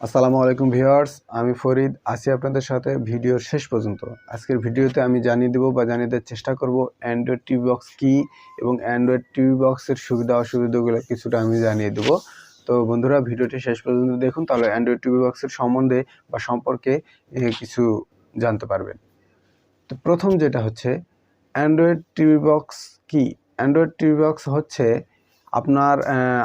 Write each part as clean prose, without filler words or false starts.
আসসালামু আলাইকুম ভিউয়ার্স, আমি ফরিদ আছি আপনাদের সাথে ভিডিওর শেষ পর্যন্ত। আজকের ভিডিওতে আমি জানিয়ে দেব বা জানিয়ে দেওয়ার চেষ্টা করব অ্যান্ড্রয়েড টিভি বক্স কী এবং অ্যান্ড্রয়েড টিভি বক্সের সুবিধা অসুবিধাগুলো কিছুটা আমি জানিয়ে দেব। তো বন্ধুরা, ভিডিওটি শেষ পর্যন্ত দেখুন, তাহলে অ্যান্ড্রয়েড টিভি বক্সের সম্বন্ধে বা সম্পর্কে কিছু জানতে পারবেন। তো প্রথম যেটা হচ্ছে অ্যান্ড্রয়েড টিভি বক্স কী? অ্যান্ড্রয়েড টিভি বক্স হচ্ছে আপনার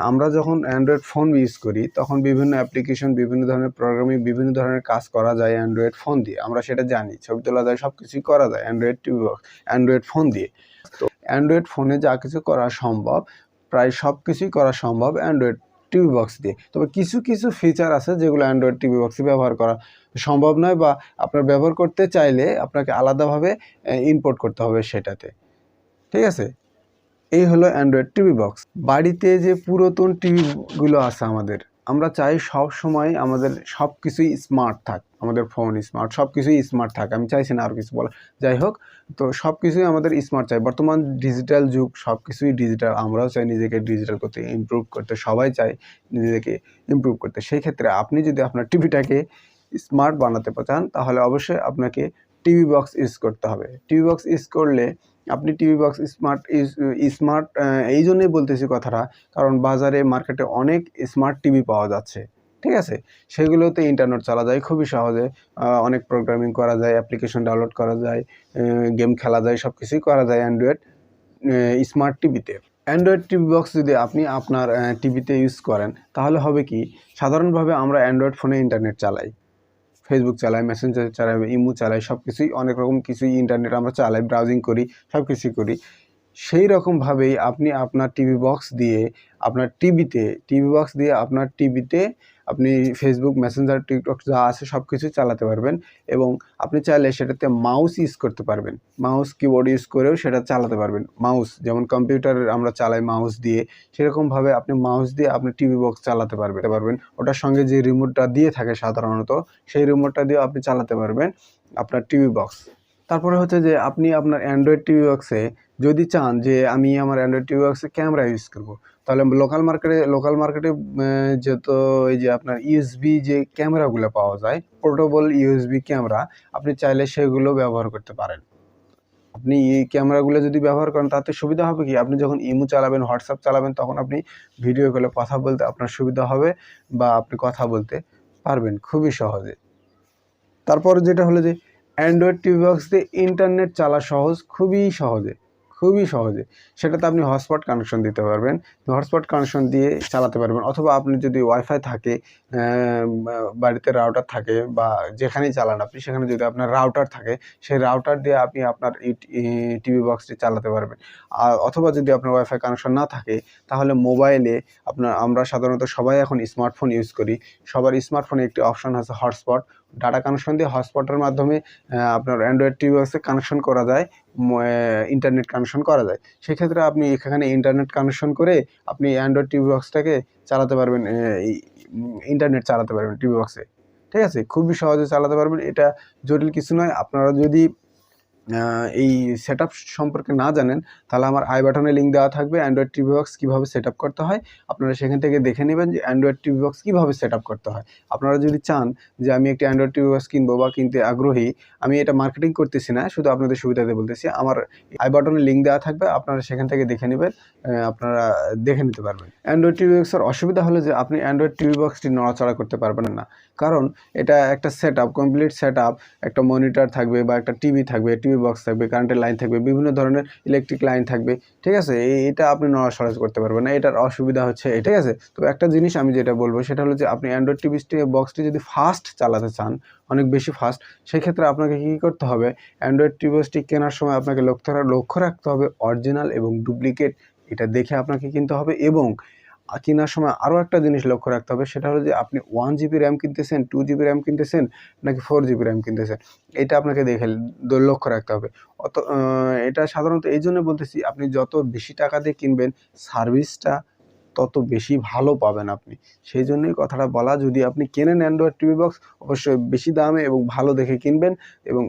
আমরা যখন অ্যান্ড্রয়েড ফোন ইউজ করি তখন বিভিন্ন অ্যাপ্লিকেশন, বিভিন্ন ধরনের প্রোগ্রামিং, বিভিন্ন ধরনের কাজ করা যায় অ্যান্ড্রয়েড ফোন দিয়ে। আমরা সেটা জানি, ছবি তোলা যায়, সব কিছুই করা যায় Android TV box, Android phone দিয়ে। তো অ্যান্ড্রয়েড ফোনে যা কিছু করা সম্ভব, প্রায় সব কিছুই করা সম্ভব অ্যান্ড্রয়েড টিভি বক্স দিয়ে। তবে কিছু কিছু ফিচার আছে যেগুলো অ্যান্ড্রয়েড টিভি বক্সে ব্যবহার করা সম্ভব নয়, বা আপনার ব্যবহার করতে চাইলে আপনাকে আলাদাভাবে ইম্পোর্ট করতে হবে সেটাতে। ঠিক আছে, এই হলো অ্যান্ড্রয়েড টিভি বক্স। বাড়িতে যে পুরাতন টিভিগুলো আছে আমাদের, আমরা চাই সব সময় আমাদের সব কিছুই স্মার্ট থাক, আমাদের ফোন স্মার্ট, সব কিছুই স্মার্ট থাক। আমি চাইছি না আর কিছু বলা, যাই হোক। তো সব কিছুই আমাদের স্মার্ট চাই। বর্তমান ডিজিটাল যুগ, সব কিছুই ডিজিটাল। আমরাও চাই নিজেকে ডিজিটাল করতে, ইমপ্রুভ করতে, সবাই চাই নিজেকে ইমপ্রুভ করতে। সেই ক্ষেত্রে আপনি যদি আপনার টিভিটাকে স্মার্ট বানাতে চান, তাহলে অবশ্যই আপনাকে টিভি বক্স ইউজ করতে হবে। টিভি বক্স ইউজ করলে আপনি টিভি বক্স স্মার্ট এই জন্যই বলতেছি কথাটা, কারণ বাজারে মার্কেটে অনেক স্মার্ট টিভি পাওয়া যাচ্ছে। ঠিক আছে, সেগুলোতে ইন্টারনেট চালা যায় খুবই সহজে, অনেক প্রোগ্রামিং করা যায়, অ্যাপ্লিকেশন ডাউনলোড করা যায়, গেম খেলা যায়, সব কিছুই করা যায় অ্যান্ড্রয়েড স্মার্ট টিভিতে। অ্যান্ড্রয়েড টিভি বক্স যদি আপনি আপনার টিভিতে ইউজ করেন, তাহলে হবে কি, সাধারণভাবে আমরা অ্যান্ড্রয়েড ফোনে ইন্টারনেট চালাই, ফেসবুক চালাই, মেসেঞ্জার চালাই, ইমো চালাই, সব কিছুই অনেক রকম কিছুই ইন্টারনেট আমরা চালাই, ব্রাউজিং করি, সব কিছুই করি। সেই রকমভাবেই আপনি আপনার টিভি বক্স দিয়ে আপনার টিভিতে আপনি ফেসবুক, মেসেঞ্জার, টিকটক যা আছে সব কিছুই চালাতে পারবেন, এবং আপনি চাইলে সেটাতে মাউস ইউজ করতে পারবেন। মাউস কিবোর্ড ইউজ করেও সেটা চালাতে পারবেন। মাউস যেমন কম্পিউটারের আমরা চালাই মাউস দিয়ে, সেরকমভাবে আপনি মাউস দিয়ে আপনি টিভি বক্স চালাতে পারবেন। ওটার সঙ্গে যে রিমোটটা দিয়ে থাকে সাধারণত, সেই রিমোটটা দিয়েও আপনি চালাতে পারবেন আপনার টিভি বক্স। তারপরে হচ্ছে যে আপনি আপনার অ্যান্ড্রয়েড টিভি বক্সে যদি চান যে আমি আমার অ্যান্ড্রয়েড টিভি বক্সে ক্যামেরা ইউজ করব, তাহলে লোকাল মার্কেটে যত এই যে আপনার ইউএসবি যে ক্যামেরাগুলো পাওয়া যায়, পোর্টেবল ইউএসবি ক্যামেরা, আপনি চাইলে সেগুলো ব্যবহার করতে পারেন। আপনি এই ক্যামেরাগুলো যদি ব্যবহার করেন, তাতে সুবিধা হবে কি, আপনি যখন ইমো চালাবেন, হোয়াটসঅ্যাপ চালাবেন, তখন আপনি ভিডিও কলে কথা বলতে আপনার সুবিধা হবে, বা আপনি কথা বলতে পারবেন খুবই সহজে। তারপর যেটা হলো যে অ্যান্ড্রয়েড টিভি বক্স দিয়ে ইন্টারনেট চালা সহজ, খুবই সহজে। সেটাতে আপনি হটস্পট কানেকশন দিতে পারবেন, হটস্পট কানেকশন দিয়ে চালাতে পারবেন। অথবা আপনি যদি ওয়াইফাই থাকে, বাড়িতে রাউটার থাকে, বা যেখানেই চালান আপনি, সেখানে যদি আপনার রাউটার থাকে, সেই রাউটার দিয়ে আপনি আপনার টিভি বক্সটি চালাতে পারবেন। আর অথবা যদি আপনার ওয়াইফাই কানেকশন না থাকে, তাহলে মোবাইলে আমরা সাধারণত সবাই এখন স্মার্টফোন ইউজ করি, সবার স্মার্টফোনে একটি অপশন আছে হটস্পট। ডাটা কানেকশন দিয়ে হটস্পটের মাধ্যমে আপনার অ্যান্ড্রয়েড টিভি বক্সে কানেকশন করা যায়, ইন্টারনেট কানেকশন করা যায়। সেক্ষেত্রে আপনি এখানে ইন্টারনেট কানেকশন করে আপনি অ্যান্ড্রয়েড টিভি বক্সটাকে চালাতে পারবেন, ইন্টারনেট চালাতে পারবেন টিভি বক্সে। ঠিক আছে, খুবই সহজে চালাতে পারবেন, এটা জটিল কিছু নয়। আপনারা যদি এই সেটআপ সম্পর্কে না জানেন, তাহলে আমার আই বাটনে লিঙ্ক দেওয়া থাকবে, অ্যান্ড্রয়েড টিভি বক্স কীভাবে সেটআপ করতে হয়, আপনারা সেখান থেকে দেখে নেবেন যে অ্যান্ড্রয়েড টিভি বক্স কীভাবে সেটআপ করতে হয়। আপনারা যদি চান যে আমি একটি অ্যান্ড্রয়েড টিভি বক্স কিনবো বা কিনতে আগ্রহী, আমি এটা মার্কেটিং করতেছি না, শুধু আপনাদের সুবিধাতে বলতেছি, আমার আই বাটনে লিঙ্ক দেওয়া থাকবে, আপনারা সেখান থেকে দেখে নেবেন, আপনারা দেখে নিতে পারবেন। অ্যান্ড্রয়েড টিভি বক্সের অসুবিধা হলো যে আপনি অ্যান্ড্রয়েড টিভি বক্সটি নড়াচড়া করতে পারবেন না, কারণ এটা একটা সেটআপ, কমপ্লিট সেটআপ, একটা মনিটর থাকবে, বা একটা টিভি থাকবে, টিভি বক্স থাকবে, কারেন্টের লাইন থাকবে, বিভিন্ন ধরনের ইলেকট্রিক লাইন থাকবে। ঠিক আছে, এটা আপনি নড়াচড়া করতে পারবেন না, এটার অসুবিধা হচ্ছে এটা। ঠিক আছে, তো একটা জিনিস আমি যেটা বলবো সেটা হলো যে আপনি অ্যান্ড্রয়েড টিভি বক্সটি যদি ফাস্ট চালাতে চান, অনেক বেশি ফাস্ট, সেক্ষেত্রে আপনাকে কী করতে হবে, অ্যান্ড্রয়েড টিভি বক্সটি কেনার সময় আপনাকে লক্ষ্য রাখতে হবে অরিজিনাল এবং ডুপ্লিকেট, এটা দেখে আপনাকে কিনতে হবে। এবং কেনার সময় আরও একটা জিনিস লক্ষ্য রাখতে হবে, সেটা হলো যে আপনি 1 GB র্যাম কিনতেছেন, 2 GB র্যাম কিনতেছেন, নাকি 4 GB র্যাম কিনতেছেন, এটা আপনাকে দেখে লক্ষ্য রাখতে হবে। এটা সাধারণত এই জন্য বলতেছি, আপনি যত বেশি টাকা দিয়ে কিনবেন, সার্ভিসটা তত বেশি ভালো পাবেন আপনি। সেই জন্যই কথাটা বলা, যদি আপনি কেনেন অ্যান্ড্রয়েড টিভি বক্স, অবশ্যই বেশি দামে এবং ভালো দেখে কিনবেন, এবং